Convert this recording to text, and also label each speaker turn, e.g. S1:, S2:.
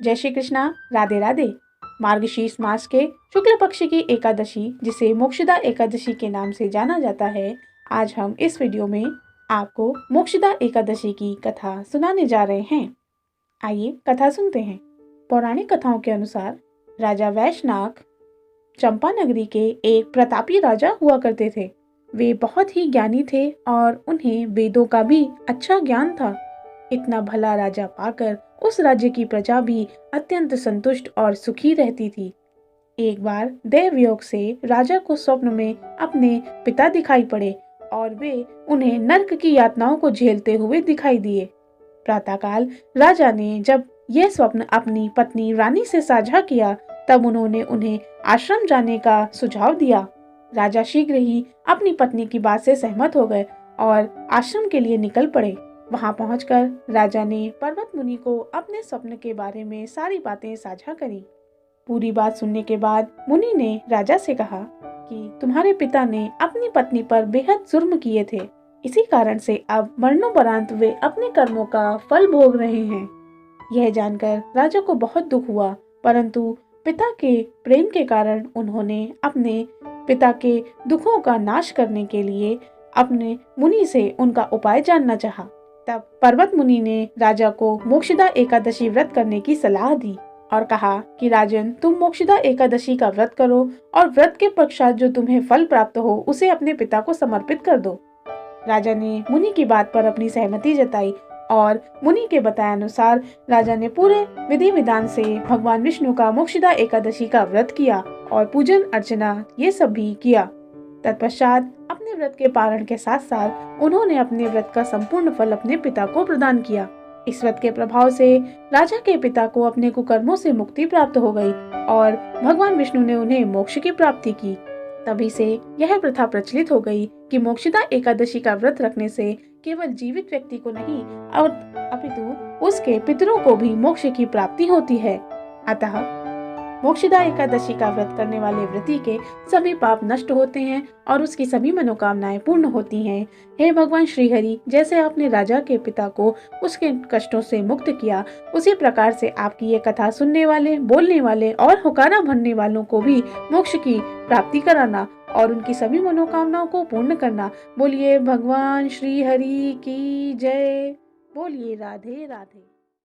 S1: जय श्री कृष्णा, राधे राधे। मार्गशीर्ष मास के शुक्ल पक्ष की एकादशी, जिसे मोक्षदा एकादशी के नाम से जाना जाता है, आज हम इस वीडियो में आपको मोक्षदा एकादशी की कथा सुनाने जा रहे हैं। आइए कथा सुनते हैं। पौराणिक कथाओं के अनुसार राजा वैश्यनाग चंपा नगरी के एक प्रतापी राजा हुआ करते थे। वे बहुत ही ज्ञानी थे और उन्हें वेदों का भी अच्छा ज्ञान था। इतना भला राजा पाकर उस राज्य की प्रजा भी अत्यंत संतुष्ट और सुखी रहती थी। एक बार देवयोग से राजा को स्वप्न में अपने पिता दिखाई पड़े और वे उन्हें नर्क की यातनाओं को झेलते हुए दिखाई दिए। प्रातःकाल राजा ने जब यह स्वप्न अपनी पत्नी रानी से साझा किया, तब उन्होंने उन्हें आश्रम जाने का सुझाव दिया। राजा शीघ्र ही अपनी पत्नी की बात से सहमत हो गए और आश्रम के लिए निकल पड़े। वहां पहुंचकर राजा ने पर्वत मुनि को अपने स्वप्न के बारे में सारी बातें साझा करी। पूरी बात सुनने के बाद मुनि ने राजा से कहा कि तुम्हारे पिता ने अपनी पत्नी पर बेहद जुर्म किए थे। इसी कारण से अब मरणोपरांत वे अपने कर्मों का फल भोग रहे हैं। यह जानकर राजा को बहुत दुख हुआ, परंतु पिता के प्रेम के कारण उन्होंने अपने पिता के दुखों का नाश करने के लिए अपने मुनि से उनका उपाय जानना चाहा। तब पर्वत मुनि ने राजा को मोक्षदा एकादशी व्रत करने की सलाह दी और कहा कि राजन, तुम मोक्षदा एकादशी का व्रत करो और व्रत के पश्चात जो तुम्हें फल प्राप्त हो उसे अपने पिता को समर्पित कर दो। राजा ने मुनि की बात पर अपनी सहमति जताई और मुनि के बताए अनुसार राजा ने पूरे विधि विधान से भगवान विष्णु का मोक्षदा एकादशी का व्रत किया और पूजन अर्चना ये सब भी किया। तत्पश्चात अपने व्रत के पारण के साथ साथ उन्होंने अपने व्रत का संपूर्ण फल अपने पिता को प्रदान किया। इस व्रत के प्रभाव से राजा के पिता को अपने कुकर्मों से मुक्ति प्राप्त हो गई और भगवान विष्णु ने उन्हें मोक्ष की प्राप्ति की। तभी से यह प्रथा प्रचलित हो गई कि मोक्षदा एकादशी का व्रत रखने से केवल जीवित व्यक्ति को नहीं और अपितु उसके पितरों को भी मोक्ष की प्राप्ति होती है। अतः मोक्षदा एकादशी का व्रत करने वाले व्रती के सभी पाप नष्ट होते हैं और उसकी सभी मनोकामनाएं पूर्ण होती हैं। हे भगवान श्रीहरि, जैसे आपने राजा के पिता को उसके कष्टों से मुक्त किया, उसी प्रकार से आपकी ये कथा सुनने वाले, बोलने वाले और हुकारा भरने वालों को भी मोक्ष की प्राप्ति कराना और उनकी सभी मनोकामनाओं को पूर्ण करना। बोलिए भगवान श्री हरि की जय। बोलिए राधे राधे।